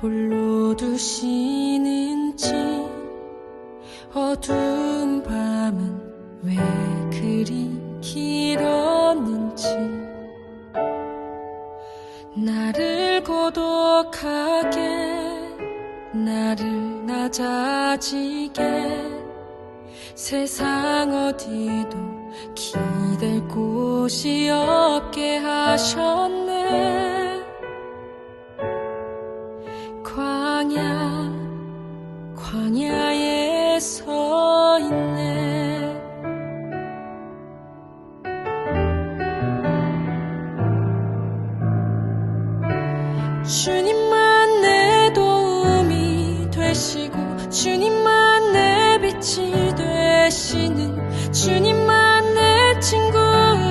홀로 두시는지 어두운 밤은 왜 그리 길었는지 나를 고독하게 나를 낮아지게 세상 어디도 기댈 곳이 없게 하셨네. 광야에 서 있네. 주님만 내 도움이 되시고 주님만 내 빛이 되시는 주님만 내 친구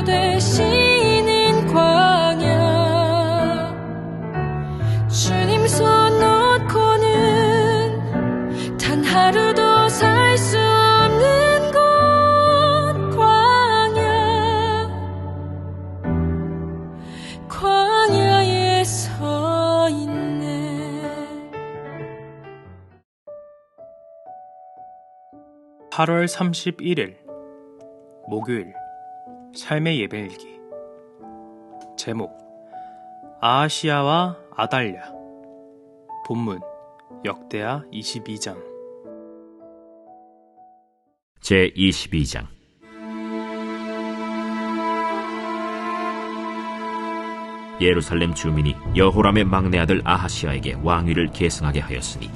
되시는 광야. 주님 손 놓고는 단 하루도 살 수 없는 곳 광야에 서 있네. 8월 31일 목요일 삶의 예배일기. 제목 아하시야와 아달랴. 본문 역대하 22장. 제22장. 예루살렘 주민이 여호람의 막내 아들 아하시야에게 왕위를 계승하게 하였으니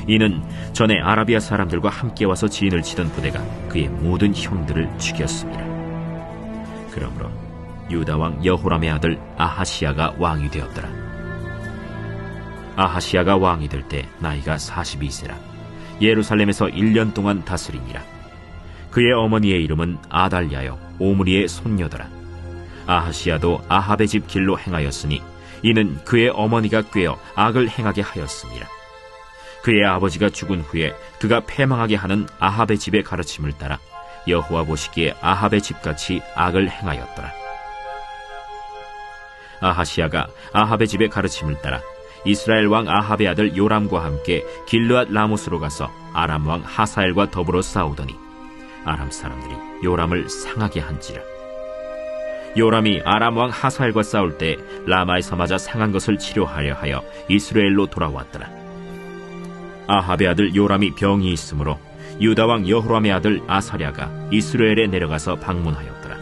이는 전에 아라비아 사람들과 함께 와서 진을 치던 부대가 그의 모든 형들을 죽였습니다. 그러므로 유다 왕 여호람의 아들 아하시야가 왕이 되었더라. 아하시야가 왕이 될 때 나이가 42세라 예루살렘에서 1년 동안 다스리니라. 그의 어머니의 이름은 아달랴요 오므리의 손녀더라. 아하시야도 아합의 집 길로 행하였으니 이는 그의 어머니가 꾀어 악을 행하게 하였습니다. 그의 아버지가 죽은 후에 그가 패망하게 하는 아합의 집의 가르침을 따라 여호와 보시기에 아합의 집같이 악을 행하였더라. 아하시야가 아합의 집의 가르침을 따라 이스라엘 왕 아합의 아들 요람과 함께 길르앗 라못으로 가서 아람 왕 하사엘과 더불어 싸우더니 아람 사람들이 요람을 상하게 한지라. 요람이 아람 왕 하사엘과 싸울 때 라마에서 맞아 상한 것을 치료하려 하여 이스라엘로 돌아왔더라. 아합의 아들 요람이 병이 있으므로 유다 왕 여호람의 아들 아사랴가 이스라엘에 내려가서 방문하였더라.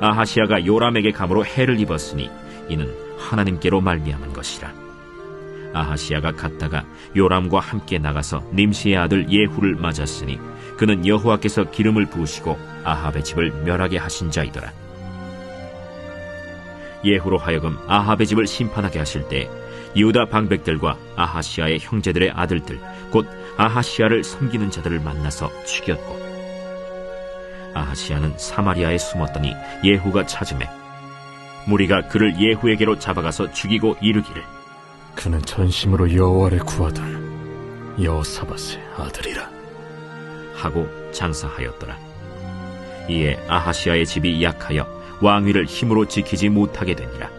아하시야가 요람에게 감으로 해를 입었으니 이는 하나님께로 말미암은 것이라. 아하시야가 갔다가 요람과 함께 나가서 nim시의 아들 예후를 맞았으니 그는 여호와께서 기름을 부으시고 아합의 집을 멸하게 하신 자이더라. 예후로 하여금 아합의 집을 심판하게 하실 때 유다 방백들과 아하시야의 형제들의 아들들 곧 아하시야를 섬기는 자들을 만나서 죽였고 아하시야는 사마리아에 숨었더니 예후가 찾음에 무리가 그를 예후에게로 잡아가서 죽이고 이르기를 그는 전심으로 여호와를 구하던 여호사밧의 아들이라 하고 장사하였더라. 이에 아하시야의 집이 약하여 왕위를 힘으로 지키지 못하게 되니라.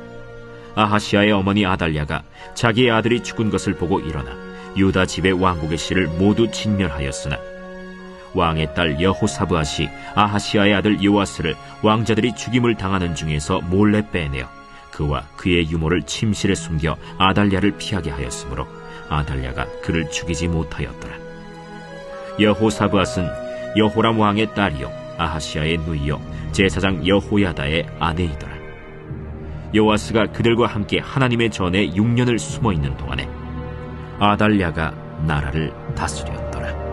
아하시야의 어머니 아달랴가 자기의 아들이 죽은 것을 보고 일어나 유다 집의 왕국의 씨를 모두 진멸하였으나 왕의 딸 여호사브앗이 아하시야의 아들 요아스를 왕자들이 죽임을 당하는 중에서 몰래 빼내어 그와 그의 유모를 침실에 숨겨 아달랴를 피하게 하였으므로 아달랴가 그를 죽이지 못하였더라. 여호사브앗은 여호람 왕의 딸이요 아하시야의 누이요 제사장 여호야다의 아내이더라. 요아스가 그들과 함께 하나님의 전에 6년을 숨어있는 동안에 아달랴가 나라를 다스렸더라.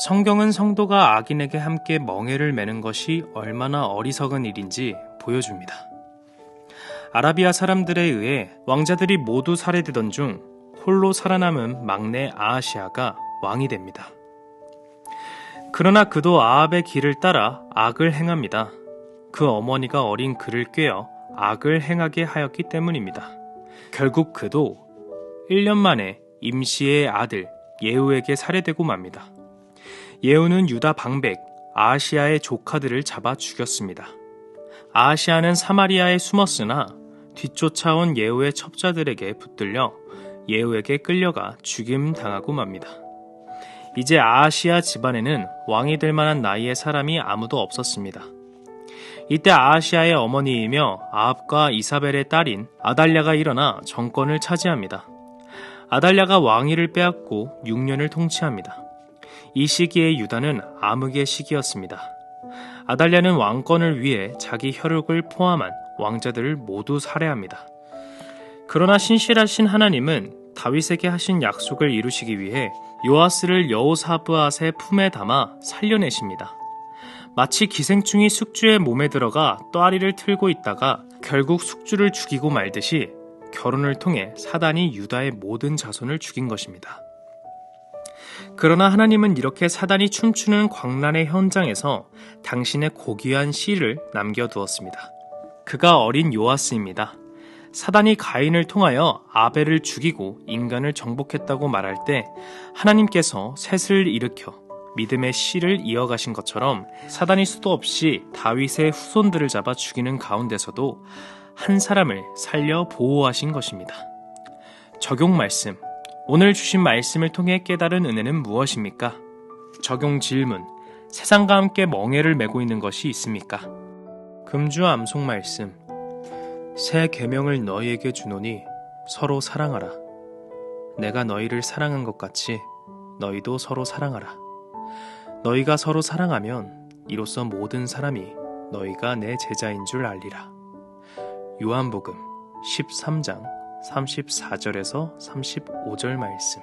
성경은 성도가 악인에게 함께 멍에를 매는 것이 얼마나 어리석은 일인지 보여줍니다. 아라비아 사람들에 의해 왕자들이 모두 살해되던 중 홀로 살아남은 막내 아하시야가 왕이 됩니다. 그러나 그도 아합의 길을 따라 악을 행합니다. 그 어머니가 어린 그를 꾀어 악을 행하게 하였기 때문입니다. 결국 그도 1년 만에 임시의 아들 예후에게 살해되고 맙니다. 예후는 유다 방백 아하시아의 조카들을 잡아 죽였습니다. 아하시아는 사마리아에 숨었으나 뒤쫓아온 예후의 첩자들에게 붙들려 예후에게 끌려가 죽임 당하고 맙니다. 이제 아하시아 집안에는 왕이 될 만한 나이의 사람이 아무도 없었습니다. 이때 아하시아의 어머니이며 아합과 이사벨의 딸인 아달랴가 일어나 정권을 차지합니다. 아달랴가 왕위를 빼앗고 6년을 통치합니다. 이 시기에 유다는 암흑의 시기였습니다. 아달랴는 왕권을 위해 자기 혈육을 포함한 왕자들을 모두 살해합니다. 그러나 신실하신 하나님은 다윗에게 하신 약속을 이루시기 위해 요아스를 여호사브앗의 품에 담아 살려내십니다. 마치 기생충이 숙주의 몸에 들어가 또아리를 틀고 있다가 결국 숙주를 죽이고 말듯이 결혼을 통해 사단이 유다의 모든 자손을 죽인 것입니다. 그러나 하나님은 이렇게 사단이 춤추는 광란의 현장에서 당신의 고귀한 씨를 남겨두었습니다. 그가 어린 요아스입니다. 사단이 가인을 통하여 아벨을 죽이고 인간을 정복했다고 말할 때 하나님께서 셋을 일으켜 믿음의 씨를 이어가신 것처럼 사단이 수도 없이 다윗의 후손들을 잡아 죽이는 가운데서도 한 사람을 살려 보호하신 것입니다. 적용 말씀. 오늘 주신 말씀을 통해 깨달은 은혜는 무엇입니까? 적용 질문. 세상과 함께 멍에를 메고 있는 것이 있습니까? 금주 암송 말씀. 새 계명을 너희에게 주노니 서로 사랑하라. 내가 너희를 사랑한 것 같이 너희도 서로 사랑하라. 너희가 서로 사랑하면 이로써 모든 사람이 너희가 내 제자인 줄 알리라. 요한복음 13장 34절에서 35절 말씀.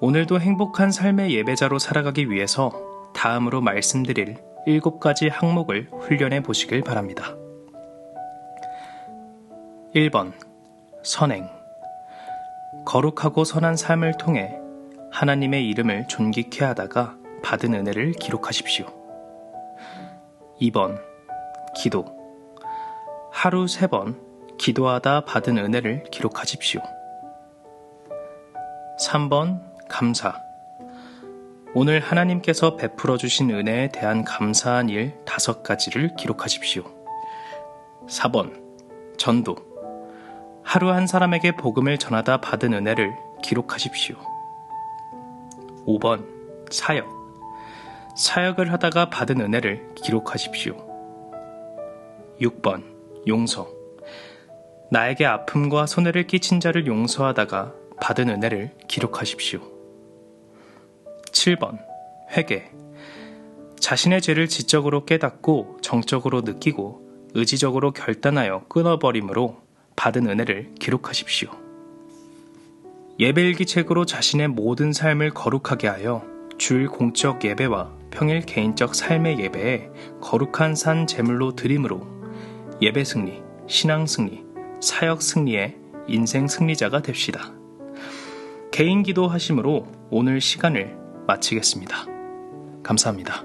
오늘도 행복한 삶의 예배자로 살아가기 위해서 다음으로 말씀드릴 7가지 항목을 훈련해 보시길 바랍니다. 1번. 선행. 거룩하고 선한 삶을 통해 하나님의 이름을 존귀케 하다가 받은 은혜를 기록하십시오. 2번. 기도. 하루 3번 기도하다 받은 은혜를 기록하십시오. 3번. 감사. 오늘 하나님께서 베풀어 주신 은혜에 대한 감사한 일 5가지를 기록하십시오. 4번. 전도. 하루 한 사람에게 복음을 전하다 받은 은혜를 기록하십시오. 5번. 사역. 사역을 하다가 받은 은혜를 기록하십시오. 6번. 용서. 나에게 아픔과 손해를 끼친 자를 용서하다가 받은 은혜를 기록하십시오. 7번. 회개. 자신의 죄를 지적으로 깨닫고 정적으로 느끼고 의지적으로 결단하여 끊어버림으로 받은 은혜를 기록하십시오. 예배일기책으로 자신의 모든 삶을 거룩하게 하여 주일 공적 예배와 평일 개인적 삶의 예배에 거룩한 산 제물로 드림으로 예배 승리, 신앙 승리, 사역 승리의 인생 승리자가 됩시다. 개인 기도 하심으로 오늘 시간을 마치겠습니다. 감사합니다.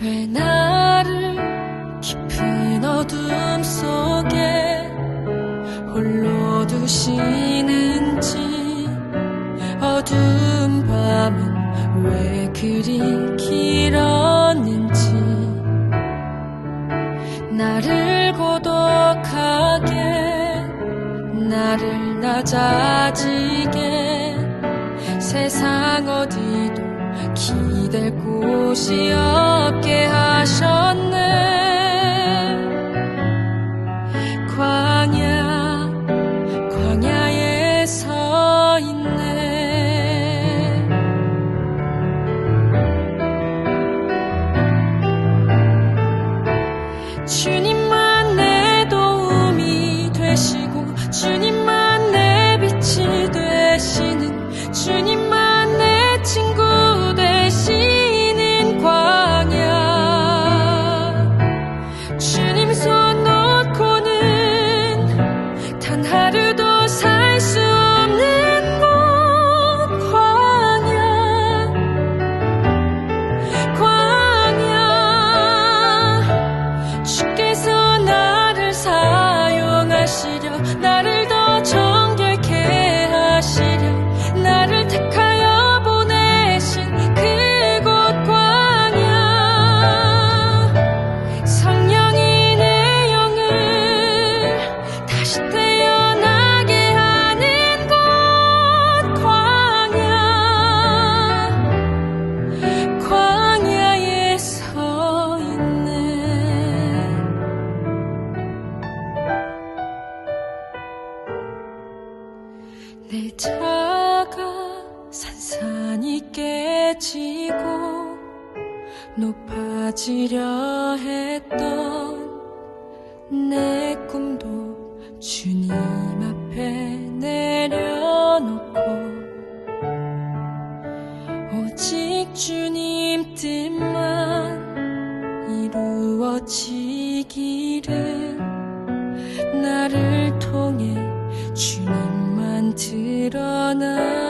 왜 나를 깊은 어둠 속에 홀로 두시는지 어두운 밤은 왜 그리 길었는지 나를 고독하게 나를 낮아지게 세상 어디도 기댈 곳이 없게 하셨네. 광야에 서 있네. 주님만 내 도움이 되시고 주님만 내 빛이 되시는 주님만 내 친구 되시는 광야. 주님 손 놓고는 단 하루도 살 수 없는 곳 광야. 높아지려 했던 내 꿈도 주님 앞에 내려놓고 오직 주님 뜻만 이루어지기를 나를 통해 주님만 드러나시